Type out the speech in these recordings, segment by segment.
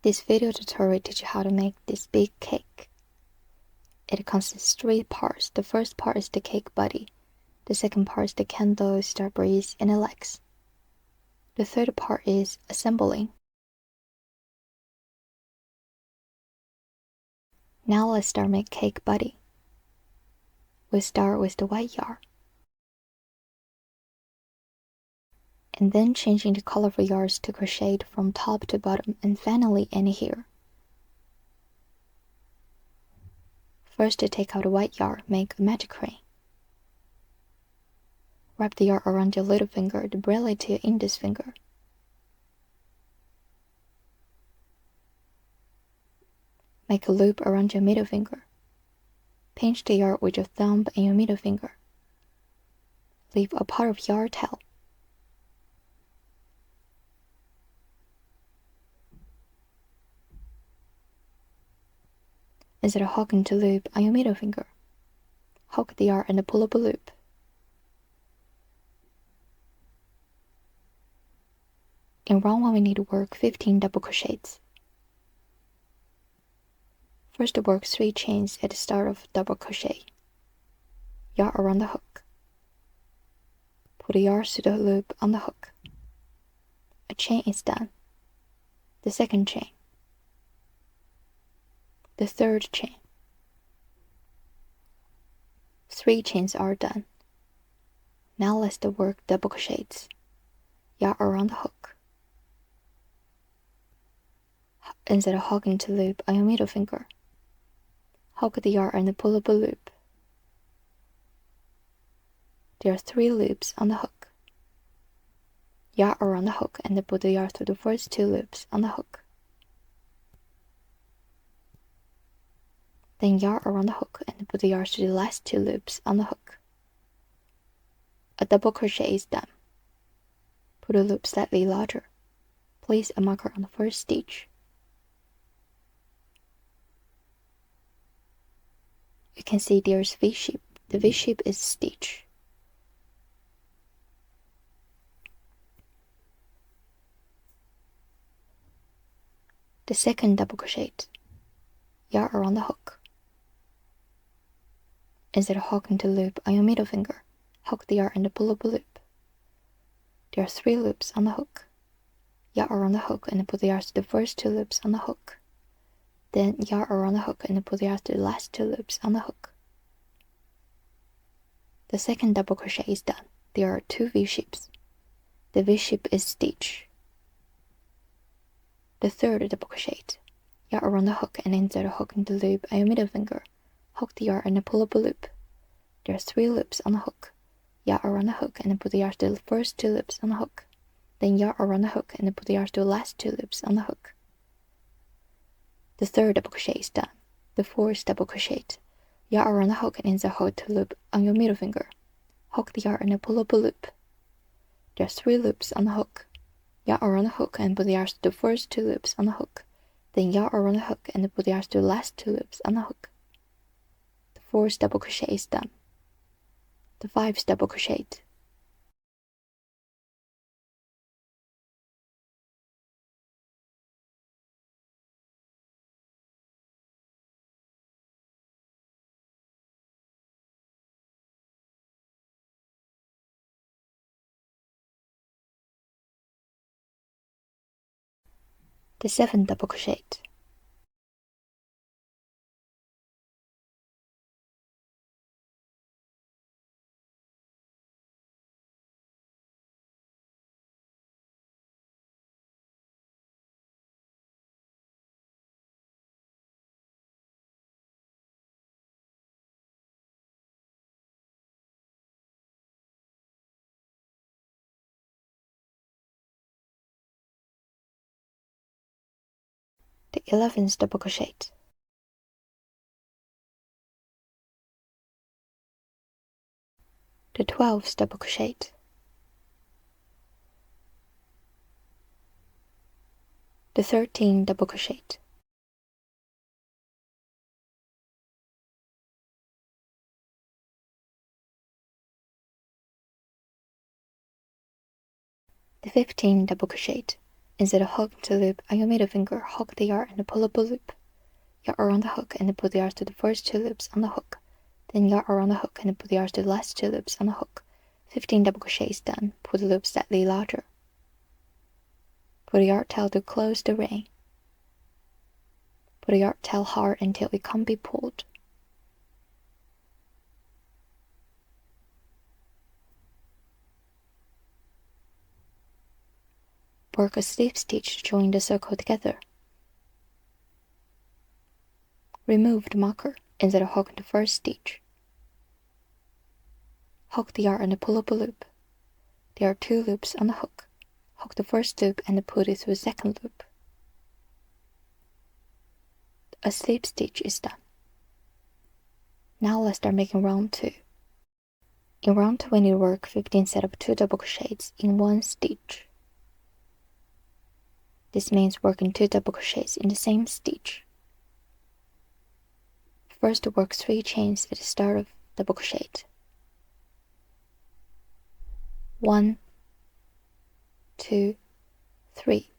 This video tutorial teaches you how to make this big cake. It consists of 3 parts. The first part is the cake body. The second part is the candle, strawberries, and the legs. The third part is assembling. Now let's start make cake body. We start with the white yarn. And then changing the colorful yarns to crochet from top to bottom and finally end here. First, to take out the white yarn, make a magic ring. Wrap the yarn around your little finger, the bracelet to your index finger. Make a loop around your middle finger. Pinch the yarn with your thumb and your middle finger. Leave a part of yarn tail. Instead of hooking the loop on your middle finger, hook the yarn and pull up a loop. In round 1, we need to work 15 double crochets. First, work 3 chains at the start of double crochet. Yarn around the hook. Pull the yarn through the loop on the hook. A chain is done. The second chain. The third chain. 3 chains are done. Now let's work double crochets. Yarn around the hook. Instead of hooking the loop on your middle finger, hook the yarn and pull up a loop. There are 3 loops on the hook. Yarn around the hook and pull the yarn through the first 2 loops on the hook. Then yarn around the hook and pull the yarn through the last 2 loops on the hook. A double crochet is done. Put the loop slightly larger. Place a marker on the first stitch. You can see there's V-shape. The V-shape is stitch. The second double crochet. Yarn around the hook. Instead of hooking the loop on your middle finger, hook the yarn and pull up a loop. There are 3 loops on the hook. Yarn around the hook and pull the yarn to the first 2 loops on the hook. Then yarn around the hook and pull the yarn to the last 2 loops on the hook. The second double crochet is done. There are 2 V-shapes. The V-shape is stitch. The third double crochet. Yarn around the hook and instead of hooking the loop on your middle finger, hook the yarn and pull up a loop. There are 3 loops on the hook. Yarn around the hook and pull the yarn to the first 2 loops on the hook. Then yarn around the hook and pull the yarn to the last 2 loops on the hook. The third double crochet is done. The fourth double crochet. Yarn around the hook and inside hook the loop on your middle finger. Hook the yarn and pull up a loop. There are 3 loops on the hook. Yarn around the hook and pull the yarn to the first 2 loops on the hook. Then yarn around the hook and pull the yarn to the last 2 loops on the hook. The fourth double crochet is done. The 5th double crochet. The 7th double crochet. The 11th double crochet. The 12th double crochet. The 13th double crochet. The 15th double crochet. Instead of hooking the loop on your middle finger, hook the yarn and pull up a loop. Yarn around the hook and put the yarn to the first 2 loops on the hook. Then yarn around the hook and put the yarn to the last 2 loops on the hook. 15 double crochets done. Put the loop slightly larger. Put the yarn tail to close the ring. Put the yarn tail hard until it can't be pulled. Work a slip stitch to join the circle together. Remove the marker instead of hooking the first stitch. Hook the yarn and pull up a loop. There are 2 loops on the hook. Hook the first loop and put it through the second loop. A slip stitch is done. Now let's start making round 2. In round 2 we need to work 15 sets of 2 double crochets in 1 stitch. This means working 2 double crochets in the same stitch. First work 3 chains at the start of double crochet. 1, 2, 3.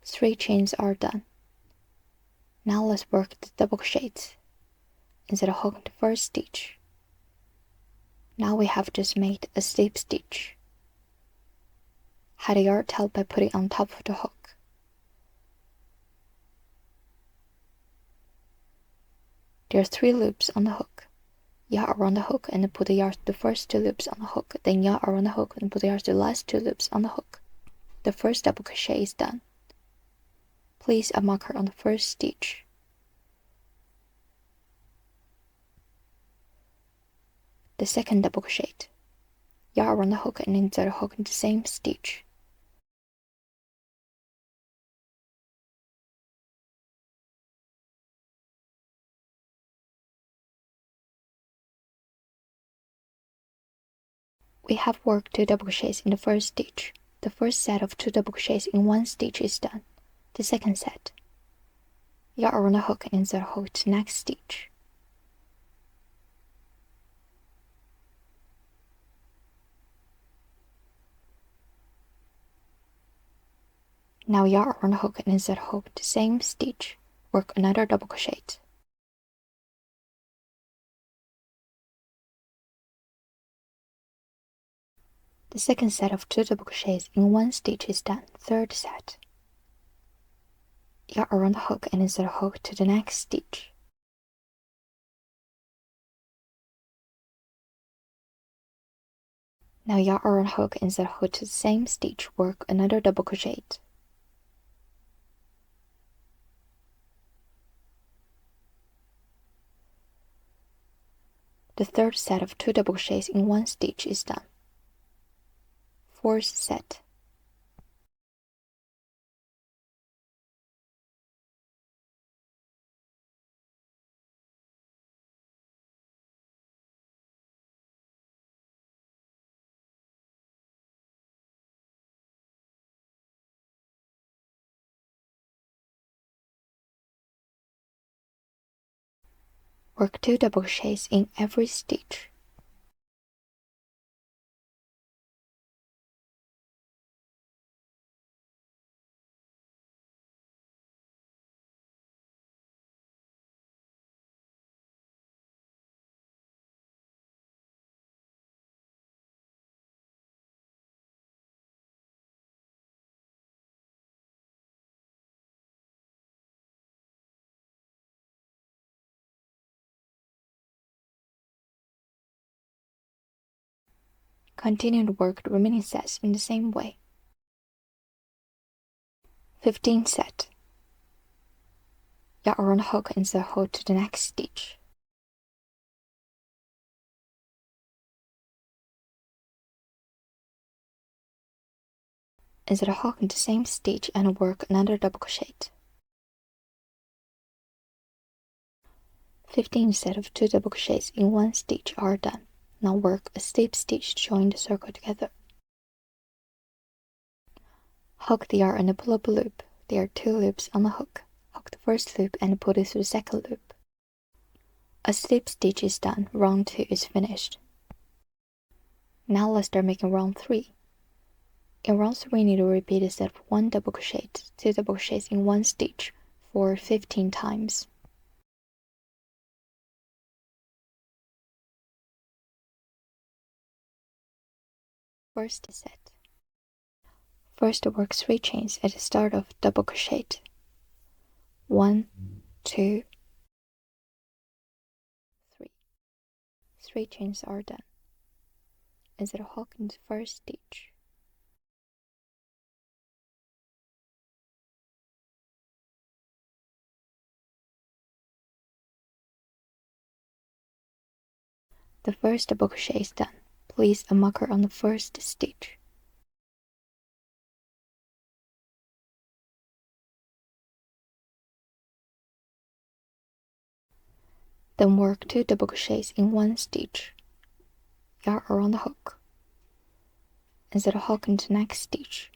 3 chains are done. Now let's work the double crochets instead of hooking the first stitch. Now we have just made a slip stitch. Hide the yarn tail by putting on top of the hook. There are 3 loops on the hook. Yarn around the hook and put the yarn to the first 2 loops on the hook. Then yarn around the hook and put the yarn to the last 2 loops on the hook. The first double crochet is done. Place a marker on the first stitch. The second double crochet. Yarn around the hook and insert the hook in the same stitch. We have worked 2 double crochets in the first stitch. The first set of 2 double crochets in 1 stitch is done. The second set. Yarn around the hook and insert the hook to the next stitch. Now yarn around the hook and insert the hook to the same stitch. Work another double crochet. The second set of 2 double crochets in 1 stitch is done. Third set. Yarn around the hook and insert the hook to the next stitch. Now yarn around the hook and insert the hook to the same stitch. Work another double crochet. The third set of 2 double crochets in 1 stitch is done. Fourth set. Work 2 double crochets in every stitch. Continue to work the remaining sets in the same way. 15th set. Yarn around the hook and insert the hook to the next stitch. Insert the hook in the same stitch and work another double crochet. 15 sets of 2 double crochets in 1 stitch are done. Now work a slip stitch to join the circle together. Hook the yarn and pull up a loop. There are 2 loops on the hook. Hook the first loop and put it through the second loop. A slip stitch is done. Round 2 is finished. Now let's start making round 3. In round 3, we need to repeat the set of 1 double crochet, 2 double crochets in 1 stitch for 15 times. First set. First work 3 chains at the start of double crochet. 1, 2, 3. 3 chains are done. Instead of hook in the first stitch. The first double crochet is done. Place a marker on the first stitch. Then work 2 double crochets in 1 stitch. Yarn around the hook. Instead of hook into the next stitch.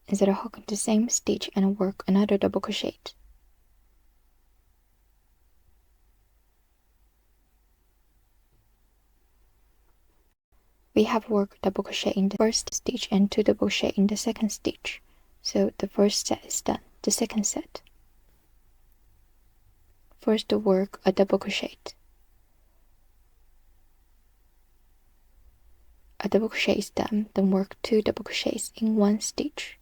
Instead of hook into the same stitch and work another double crochet. We have worked double crochet in the first stitch and 2 double crochet in the second stitch. So the first set is done. The second set. First work a double crochet. A double crochet is done, then work 2 double crochets in 1 stitch.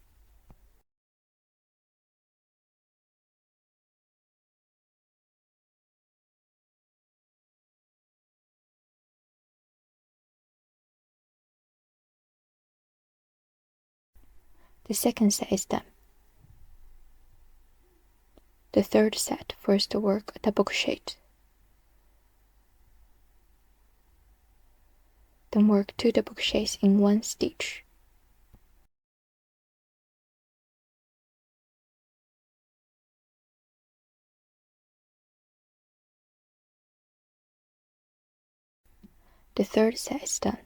The second set is done. The third set, first work a double crochet. Then work 2 double crochets in 1 stitch. The third set is done.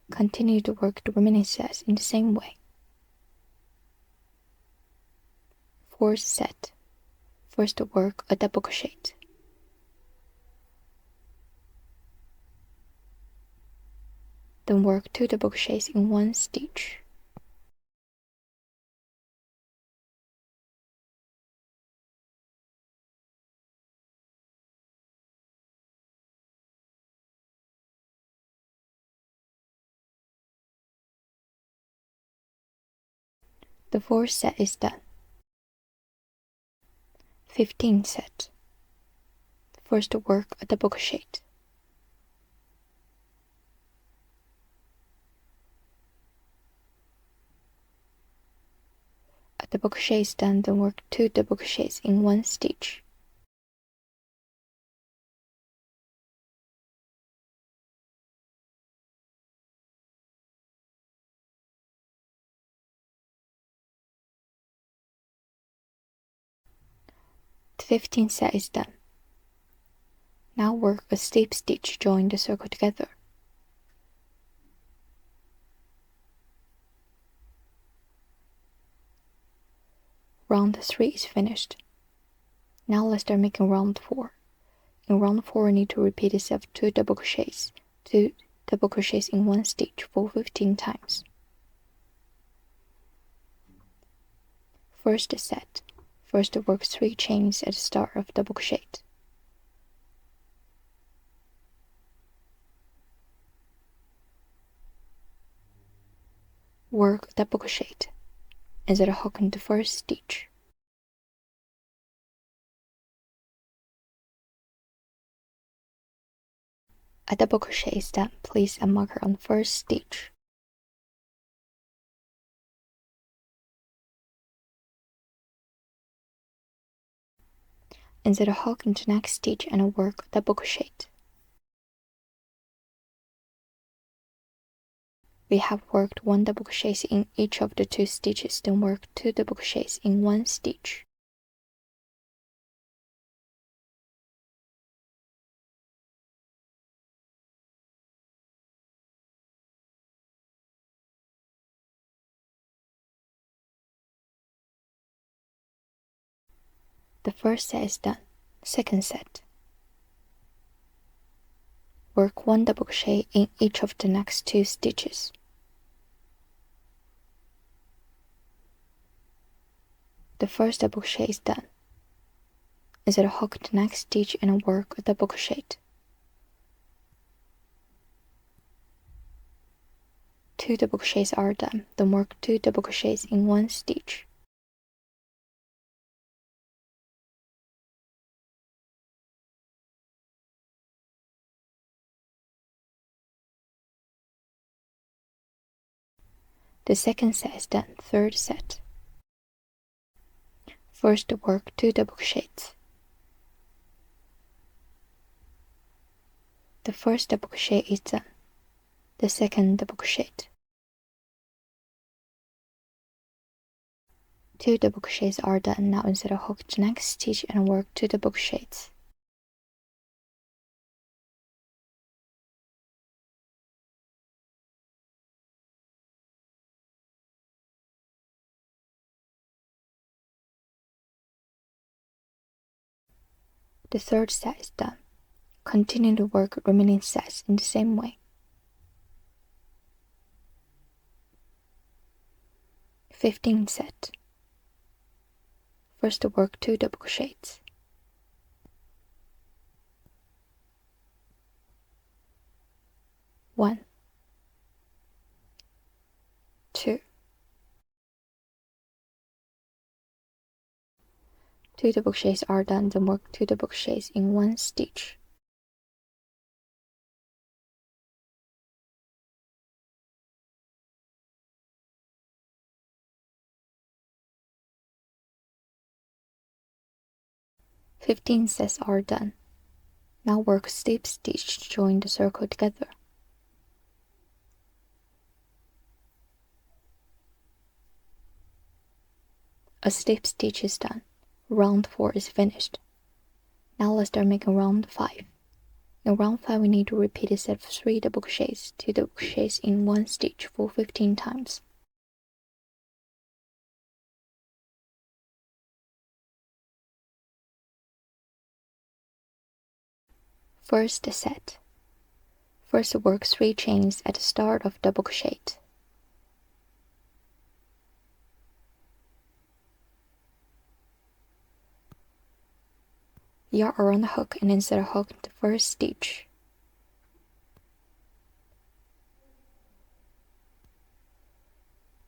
Continue to work the remaining sets in the same way. Fourth set, first work a double crochet. Then work 2 double crochets in 1 stitch. The fourth set is done. 15th set. First work a double crochet. A double crochet is done, then work 2 double crochets in 1 stitch. The 15th set is done. Now work a slip stitch, join the circle together. Round 3 is finished. Now let's start making round 4. In round 4, we need to repeat itself 2 double crochets, 2 double crochets in 1 stitch for 15 times. First set. First work 3 chains at the start of double crochet. Work double crochet instead of hooking the first stitch. A double crochet is done. Place a marker on the first stitch. Instead of hooking the next stitch and work double crochet. We have worked 1 double crochet in each of the 2 stitches, then work 2 double crochets in 1 stitch. The first set is done. Second set. work 1 double crochet in each of the next 2 stitches. The first double crochet is done. Insert a hook the next stitch and work a double crochet. 2 double crochets are done, then work 2 double crochets in 1 stitch. The second set is done, third set. First work 2 double crochets. The first double crochet is done. The second double crochet. 2 double crochets are done. Now insert a hook the next stitch and work 2 double crochets. The third set is done. Continue to work remaining sets in the same way. 15th set. First work 2 double crochets. One, 2. 2 double crochets are done, then work 2 double crochets in 1 stitch. Fifteen sets are done. Now work slip stitch to join the circle together. A slip stitch is done. Round 4 is finished. Now let's start making round 5. In round 5 we need to repeat a set of 3 double crochets, 2 double crochets in 1 stitch for 15 times. First set. First work 3 chains at the start of double crochet. Yarn around the hook and insert a hook in the first stitch.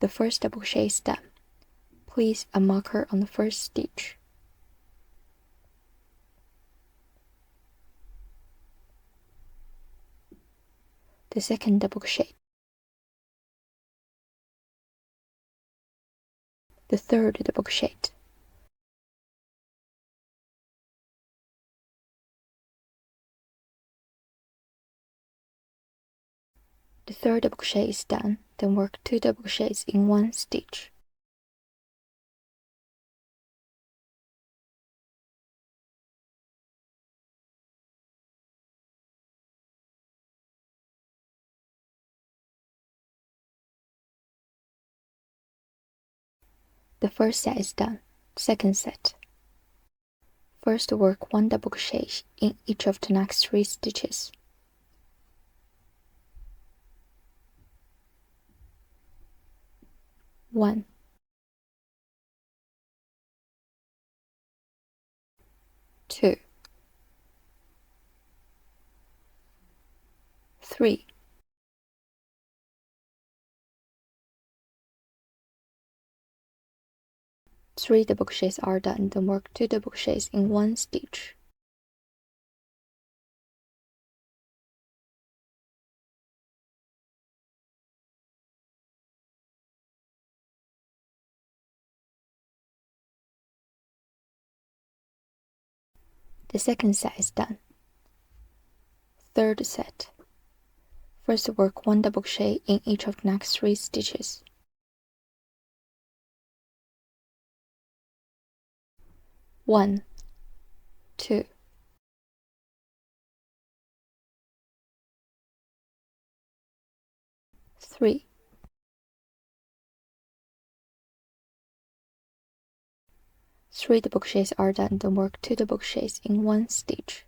The first double crochet is done. Place a marker on the first stitch. The second double crochet. The third double crochet. The third double crochet is done, then work 2 double crochets in 1 stitch. The first set is done. Second set. First work 1 double crochet in each of the next 3 stitches. One, 2, 3. 3 double crochets are done, then work 2 double crochets in 1 stitch. The second set is done. Third set. First work 1 double crochet in each of the next 3 stitches. One, 2, 3. 3 double crochets are done, then work 2 double crochets in 1 stitch.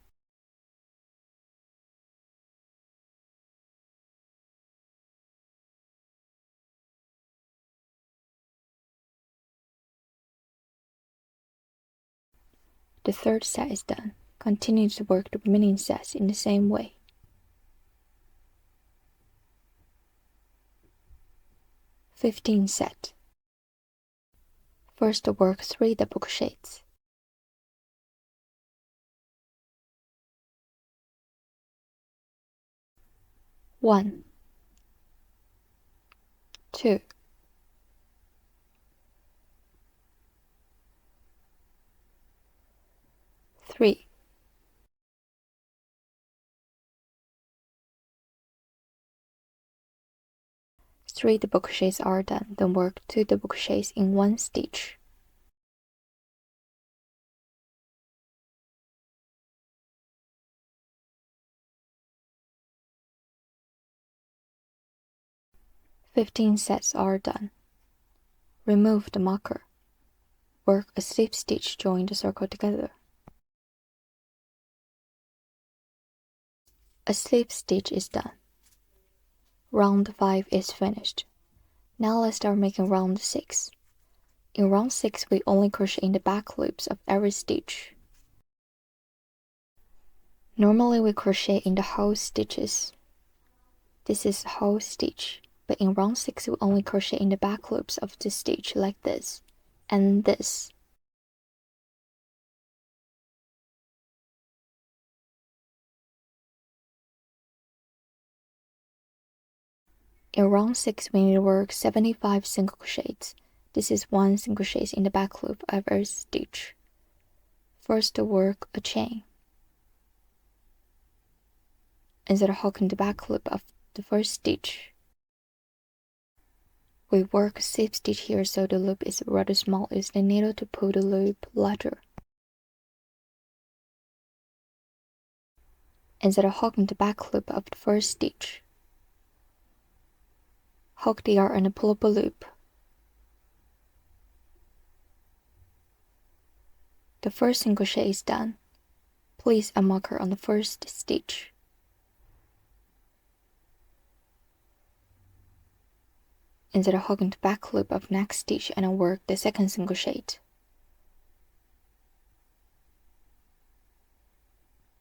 The third set is done. Continue to work the remaining sets in the same way. #15 set. First work 3 double crochets. 1, 2, 3, 3 double crochets are done, then work 2 double crochets in 1 stitch. #15 sets are done. Remove the marker. Work a slip stitch, join the circle together. A slip stitch is done. Round 5 is finished. Now let's start making round 6. In round 6, we only crochet in the back loops of every stitch. Normally we crochet in the whole stitches. This is the whole stitch, but in round 6 we only crochet in the back loops of the stitch like this, and this. In round 6 we need to work 75 single crochets. This is 1 single crochet in the back loop of every stitch. First work a chain. Instead of hooking the back loop of the first stitch, we work a slip stitch here so the loop is rather small. Use the needle to pull the loop larger. Instead of hooking the back loop of the first stitch, hook the yarn and pull up a loop. The first single crochet is done. Place a marker on the first stitch. Instead of hooking the back loop of next stitch and work the second single crochet.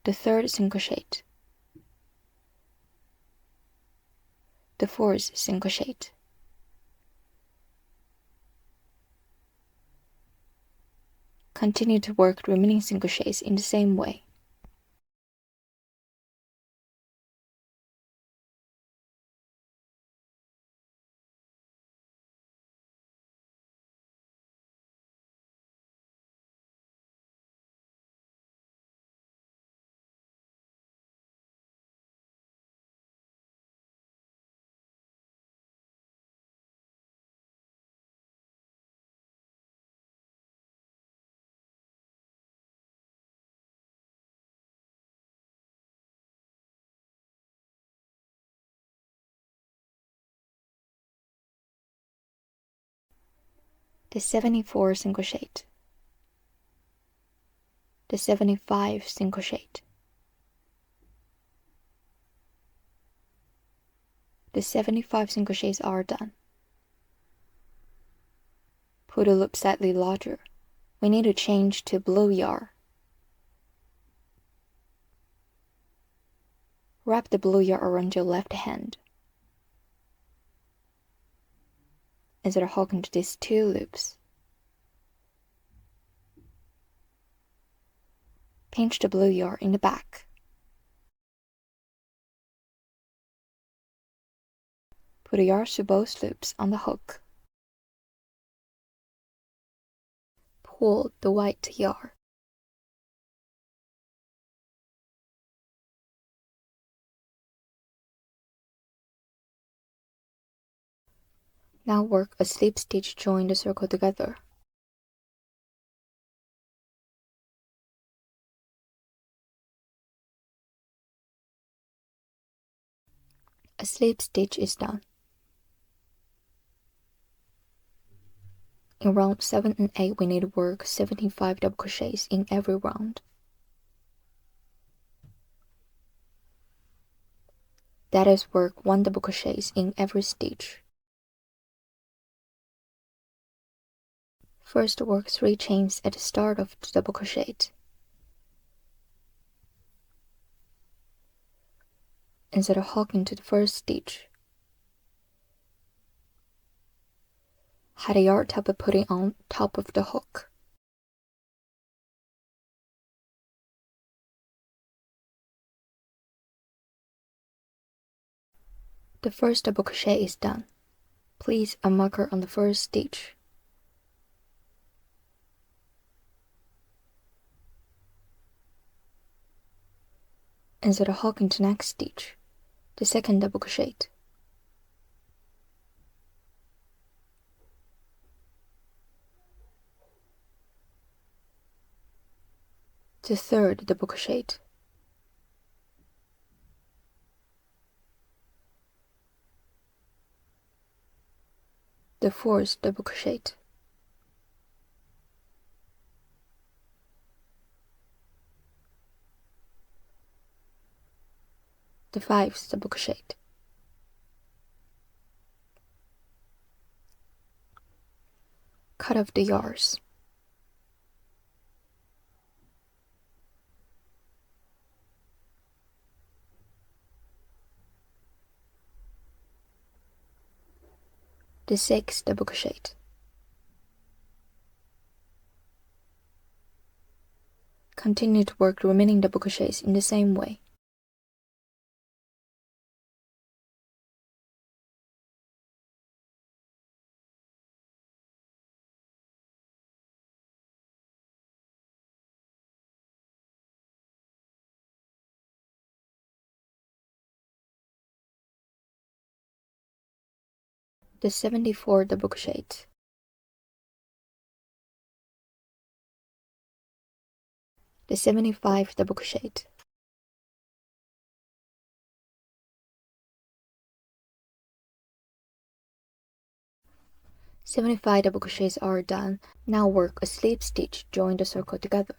The third single crochet. The fourth single crochet. Continue to work the remaining single crochets in the same way. The 74 single crochet. The 75 single crochet. The 75 single crochets are done. Put the loop slightly larger. We need to change to blue yarn. Wrap the blue yarn around your left hand. Instead of hooking to these 2 loops, pinch the blue yarn in the back. Put the yarn to both loops on the hook. Pull the white yarn. Now work a slip stitch, join the circle together. A slip stitch is done. In round 7 and 8 we need to work 75 double crochets in every round. That is, work 1 double crochet in every stitch. First work 3 chains at the start of the double crochet. Insert a hook into the first stitch. Had a yarn tape putting on top of the hook. The first double crochet is done. Place a marker on the first stitch. Insert a hook into next stitch, the second double crochet. The third double crochet. The fourth double crochet. The fifth double crochet. Cut off the yarns. The sixth double crochet. Continue to work the remaining double crochets in the same way. The 74 double crochet. The 75 double crochet. "75 double crochets are done. Now work a slip stitch, join the circle together.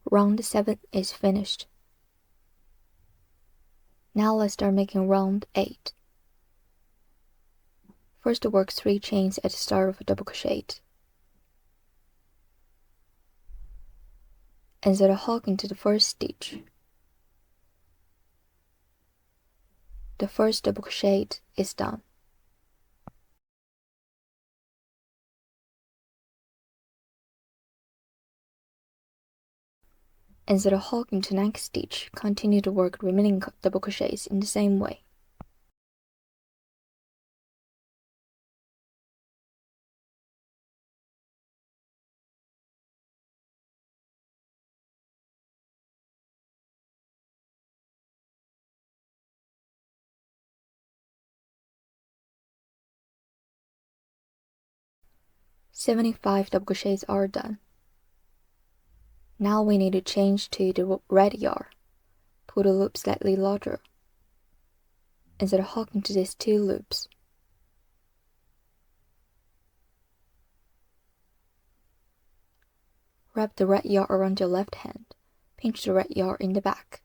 Round 7 is finished. Now let's start making round 8. First work 3 chains at the start of a double crochet. Insert a hook into the first stitch. The first double crochet is done. Insert a hook into next stitch. Continue to work remaining double crochets in the same way. "75 double crochets are done. Now we need to change to the red yarn. Pull the loop slightly larger. Insert a hook into these 2 loops. Wrap the red yarn around your left hand. Pinch the red yarn in the back.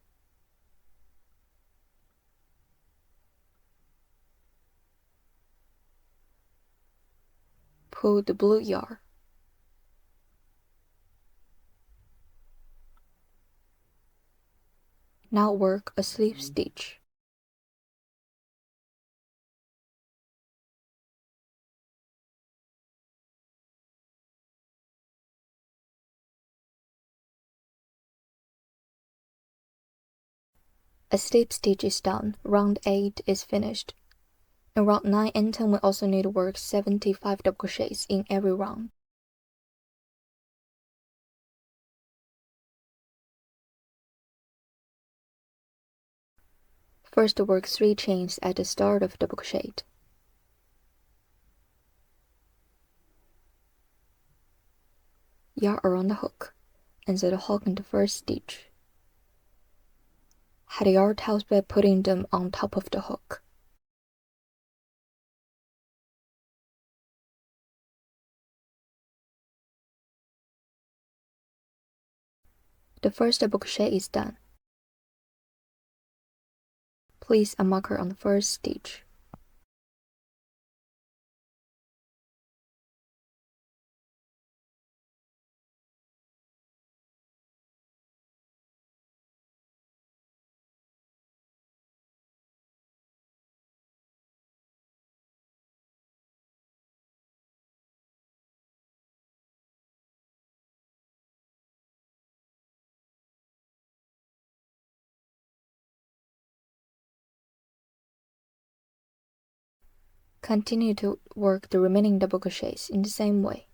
Pull the blue yarn. Now work a slip stitch. A slip stitch is done. Round 8 is finished. In round 9 and 10 we also need to work 75 double crochets in every round. First work 3 chains at the start of double crochet. Yarn around the hook. Insert a hook in the first stitch. Head your tails by putting them on top of the hook. The first double crochet is done. Place a marker on the first stitch. Continue to work the remaining double crochets in the same way.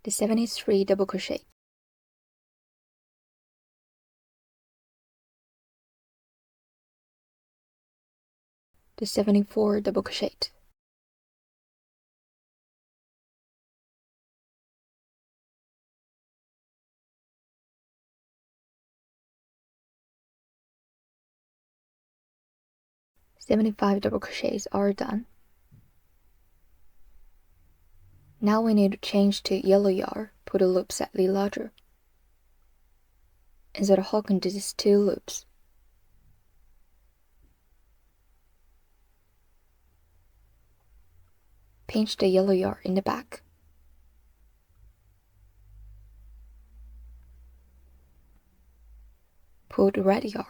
The 73 double crochet. The 74 double crochet. "75 double crochets are done. Now we need to change to yellow yarn. Put the loop slightly larger. Insert a hook into these two loops. Pinch the yellow yarn in the back. Pull the red yarn.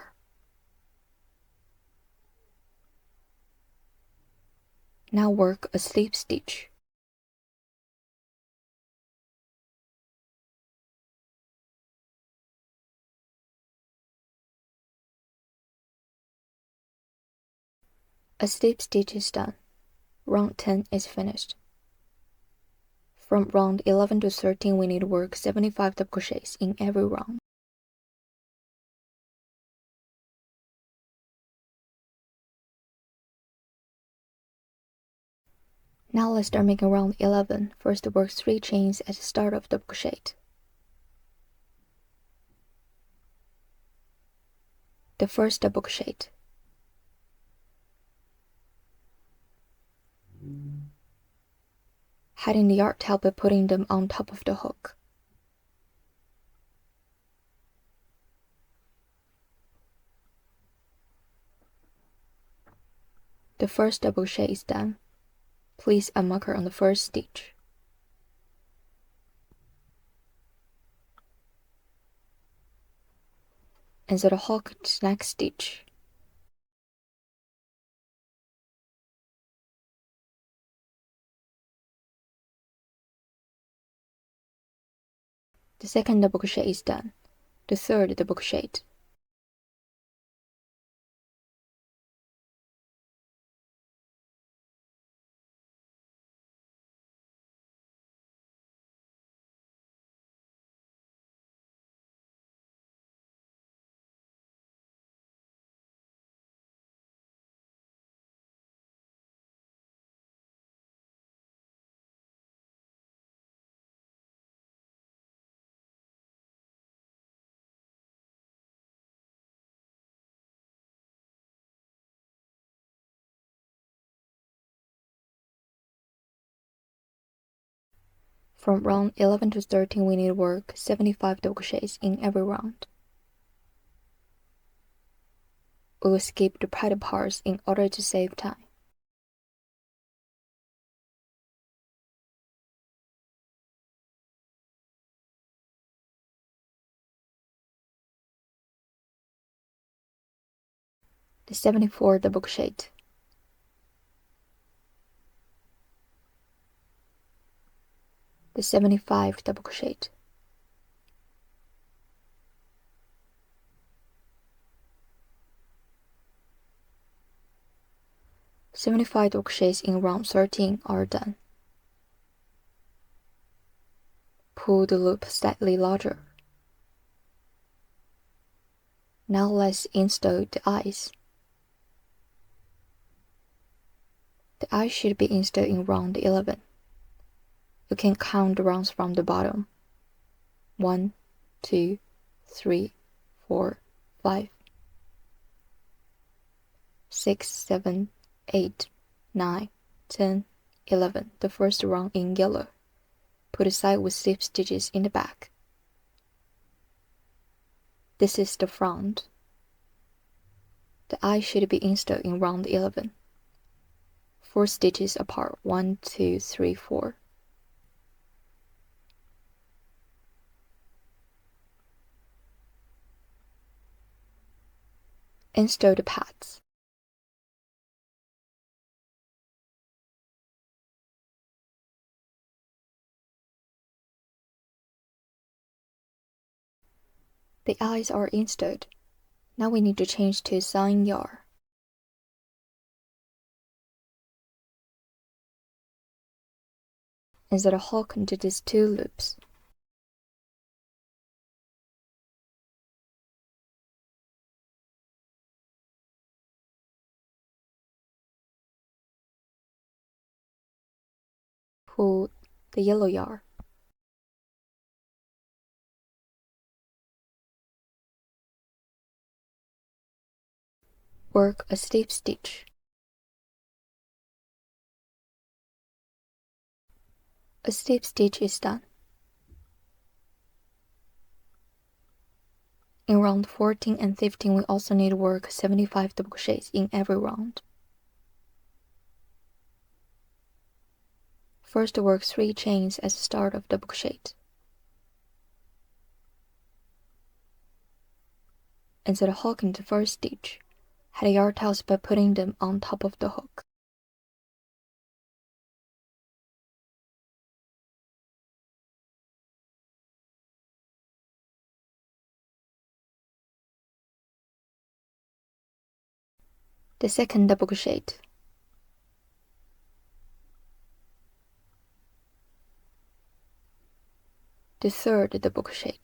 Now work a slip stitch. A slip stitch is done. Round 10 is finished. From round 11 to 13 we need to work 75 double crochets in every round. Now let's start making round 11. First work 3 chains at the start of double crochet. The first double crochet. Hiding the yarn tail by putting them on top of the hook. The first double crochet is done. Place a marker on the first stitch. Insert a hook to the next stitch. The second double crochet is done. The third double crochet. From round 11 to 13 we need to work 75 double crochets in every round. We will skip the petal parts in order to save time. The 74 double crochet. The 75 double crochet. "75 double crochets in round 13 are done. Pull the loop slightly larger. Now let's install the eyes. The eyes should be installed in round 11. You can count the rounds from the bottom. 1, 2, 3, 4, 5, 6, 7, 8, 9, 10, 11. The first round in yellow. Put aside with slip stitches in the back. This is the front. The eye should be installed in round 11. 4 stitches apart, 1, 2, 3, 4. Install the pads. The eyes are installed. Now we need to change to sewn yarn. Insert a hook into these 2 loops. Pull the yellow yarn. Work a slip stitch. A slip stitch is done. In round 14 and 15, we also need to work 75 double crochets in every round. First, work 3 chains at the start of double crochet. Insert a hook into the first stitch. Head the yarn tails by putting them on top of the hook. The second double crochet. The third double crochet.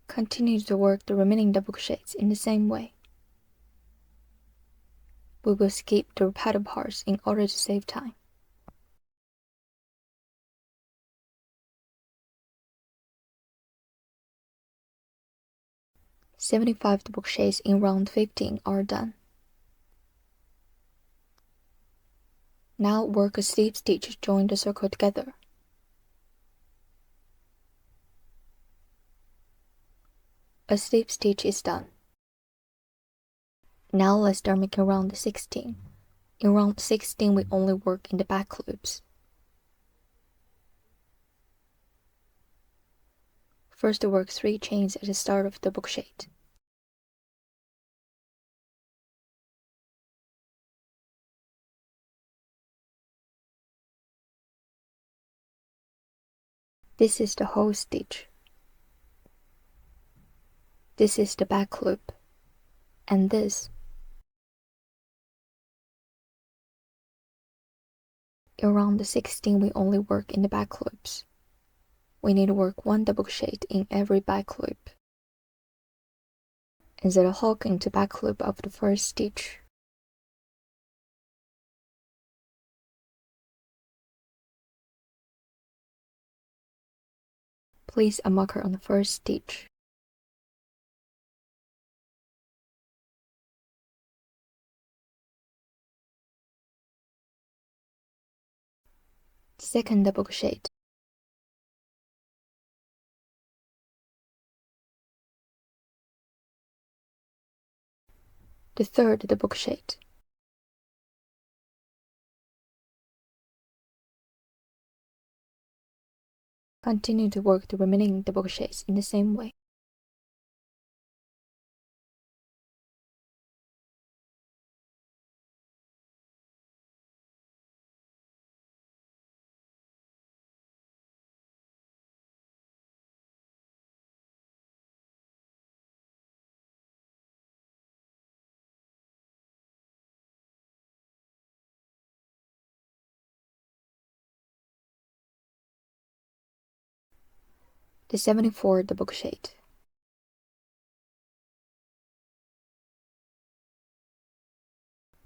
Continue to work the remaining double crochets in the same way. We will skip the repeated parts in order to save time. "75 double crochets in round 15 are done. Now work a slip stitch to join the circle together. A slip stitch is done. Now let's start making round 16. In round 16, we only work in the back loops. First, work 3 chains at the start of double crochet. This is the whole stitch. This is the back loop. And this. In round 16, we only work in the back loops. We need to work 1 double crochet in every back loop. Insert a hook into back loop of the first stitch. Place a marker on the first stitch. Second double crochet. The third double crochet. Continue to work the remaining double crochets in the same way. the 74 double crochet,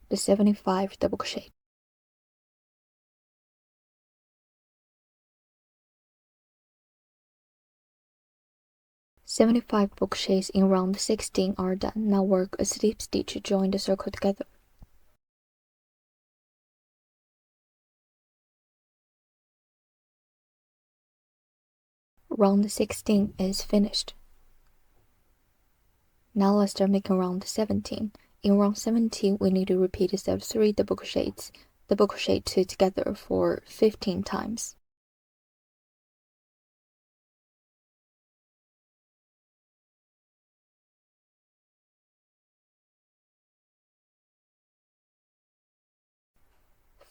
the 75 double crochet, "75 double crochets in round 16 are done. Now work a slip stitch to join the circle together. Round 16 is finished. Now let's start making round 17. In round 17, we need to repeat a set of 3 double crochets, double crochet 2 together for 15 times.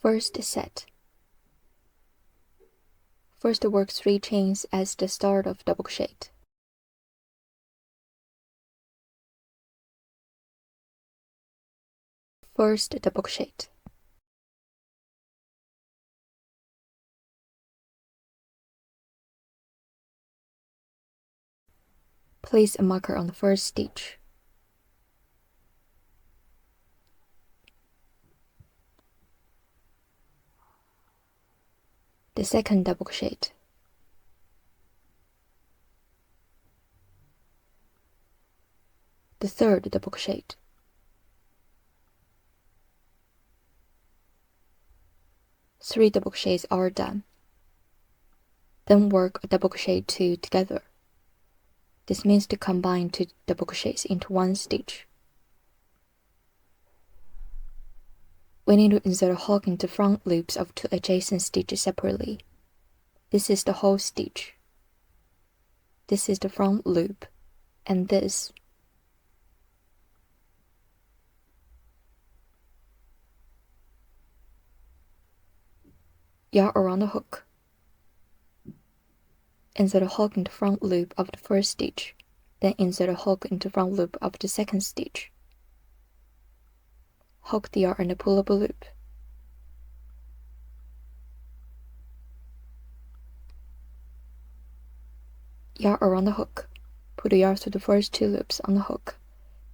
First set. First work 3 chains as the start of double crochet. First double crochet. Place a marker on the first stitch. The second double crochet. The third double crochet. Three double crochets are done. Then work a double crochet 2 together. This means to combine 2 double crochets into 1 stitch. We need to insert a hook into front loops of 2 adjacent stitches separately. This is the whole stitch. This is the front loop, and this. Yarn around the hook. Insert a hook into front loop of the first stitch, then insert a hook into front loop of the second stitch. Hook the yarn and pull up a loop. Yarn around the hook. Put the yarn through the first 2 loops on the hook,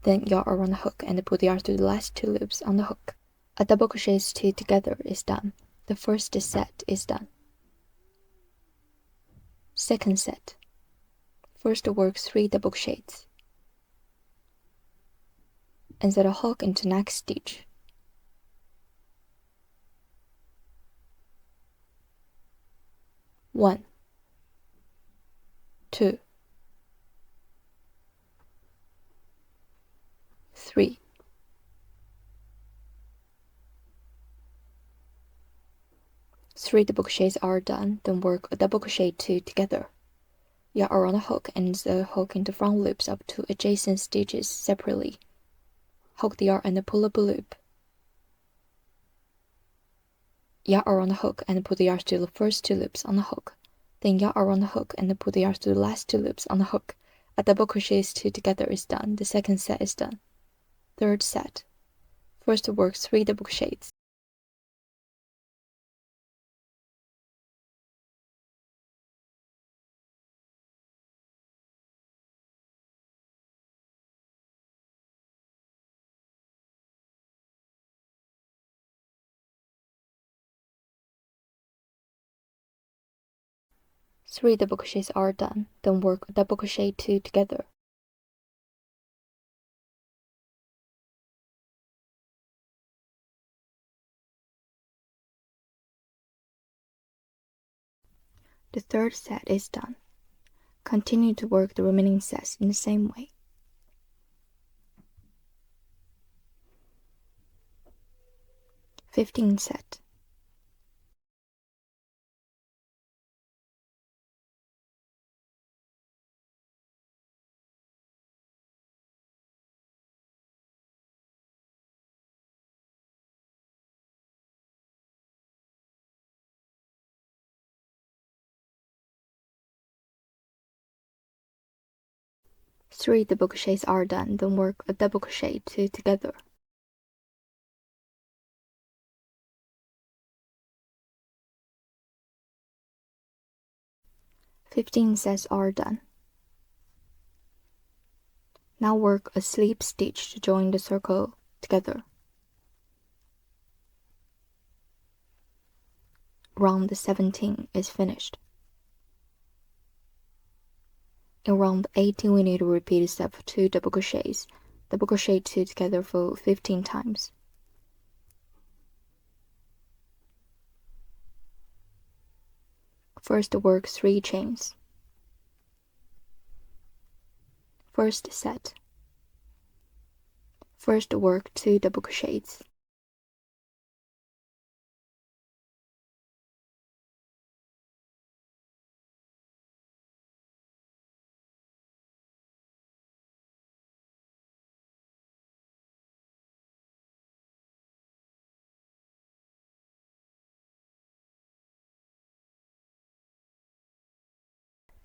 then yarn around the hook and put the yarn through the last 2 loops on the hook. A double crochet 2 together is done. The first set is done. Second set. First work 3 double crochets. Insert a hook into next stitch. One, 2, 3. Three double crochets are done, then work a double crochet 2 together. Yarn around the hook and insert a hook into front loops of 2 adjacent stitches separately. Hook the yarn and pull up a loop. Yarn around the hook and put the yarn through the first 2 loops on the hook, then yarn around the hook and put the yarn through the last 2 loops on the hook. A double crochet 2 together is done. The second set is done. Third set. First work 3 double crochets. Three double crochets are done, then work a double crochet 2 together. The third set is done. Continue to work the remaining sets in the same way. Fifteenth set. Three double crochets are done, then work a double crochet 2 together. 15 sets are done. Now work a slip stitch to join the circle together. Round 17 is finished. In round 18 we need to repeat step 2 double crochets. Double crochet 2 together for 15 times. First work 3 chains. First set. First work 2 double crochets.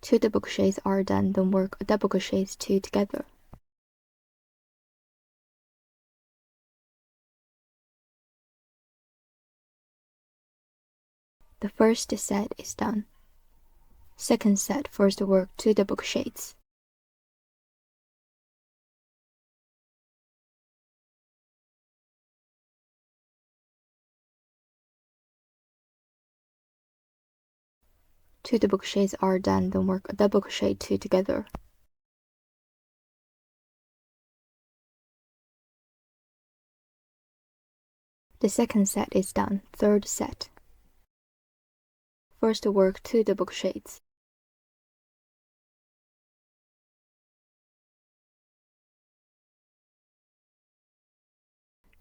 Two double crochets are done, then work a double crochets 2 together. The first set is done. Second set, first work 2 double crochets. Two double crochets are done, then work a double crochet 2 together. The second set is done. Third set. First work 2 double crochets.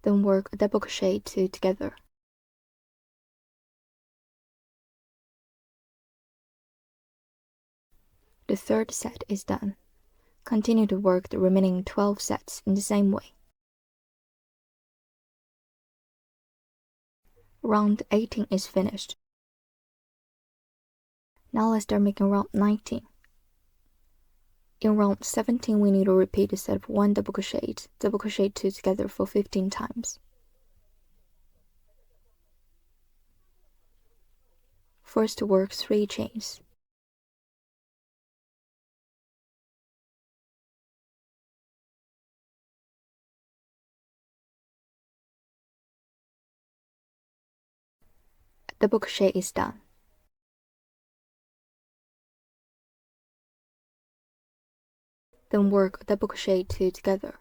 Then work a double crochet 2 together. The third set is done. Continue to work the remaining 12 sets in the same way. Round 18 is finished. Now let's start making round 19. In round 17 we need to repeat the set of 1 double crochet 2 together for 15 times. First work 3 chains. A double crochet is done. Then work a double crochet 2 together.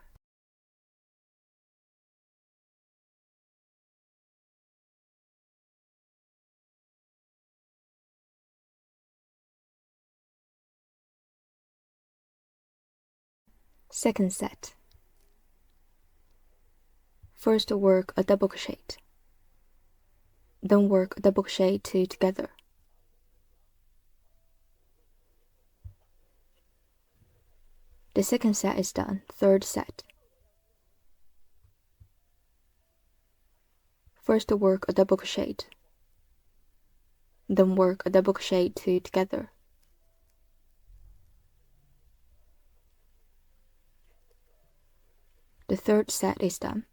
Second set. First work a double crochet. Then work a double crochet 2 together. The second set is done. Third set. First work a double crochet. Then work a double crochet 2 together. The third set is done.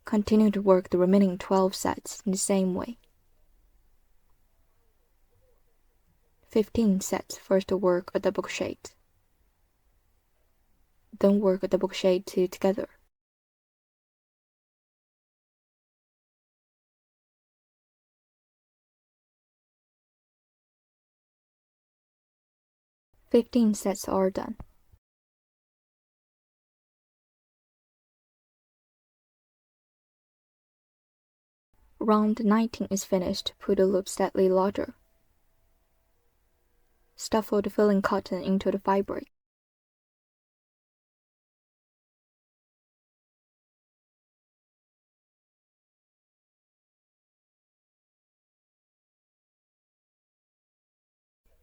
Continue to work the remaining 12 sets in the same way. 15 sets. First work a double crochet. Then work a double crochet 2 together. "15 sets are done. Round 19 is finished. Put the loop slightly larger. Stuff the filling cotton into the fabric.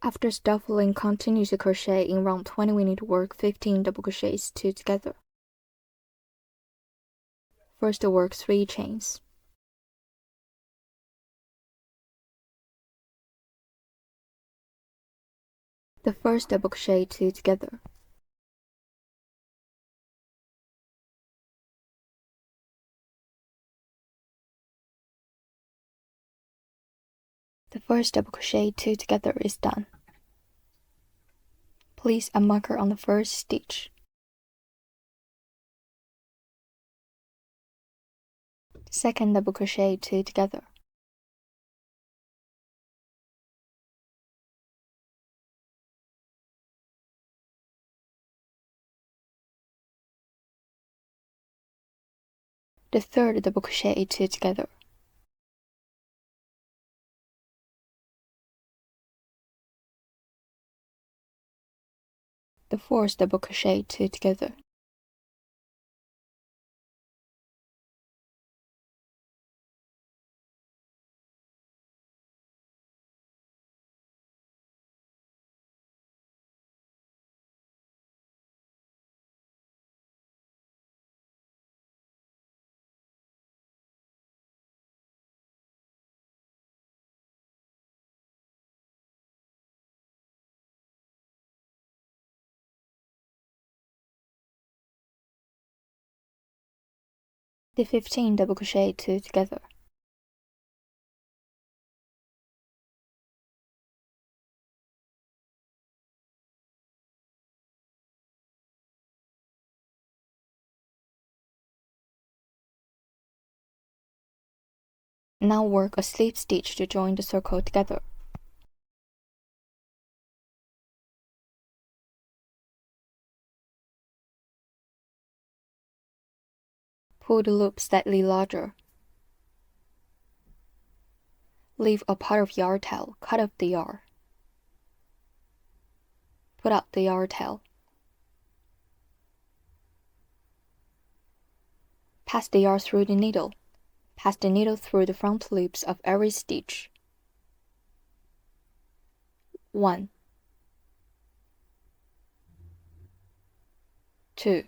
After stuffing, continue to crochet. In round 20 we need to work 15 double crochets 2 together. First work 3 chains. The first double crochet 2 together. The first double crochet 2 together is done. Place a marker on the first stitch. Second double crochet 2 together. The third double crochet 2 together. The fourth double crochet 2 together. The 15 double crochet 2 together. Now work a slip stitch to join the circle together. Pull the loop slightly larger. Leave a part of yarn tail, cut off the yarn. Put out the yarn tail. Pass the yarn through the needle. Pass the needle through the front loops of every stitch. 1, 2,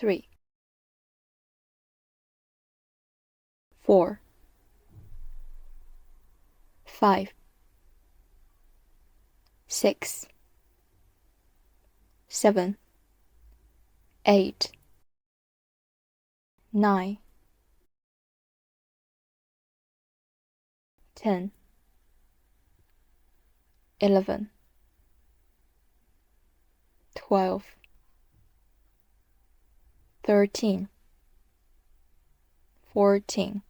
3, 4, 5, 6, 7, 8, 9, 10, 11, 12, 13, 14,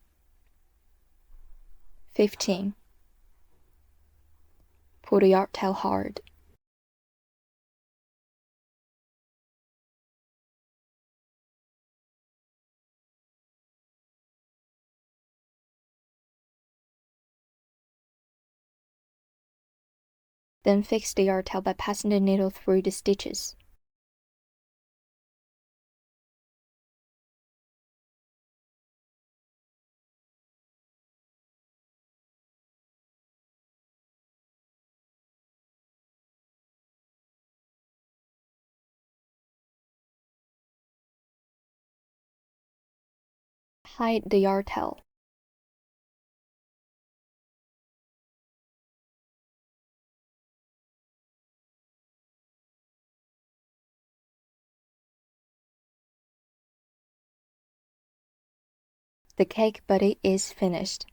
15. Pull the yarn tail hard. Then fix the yarn tail by passing the needle through the stitches. Hide the yarn tail. The cake body is finished.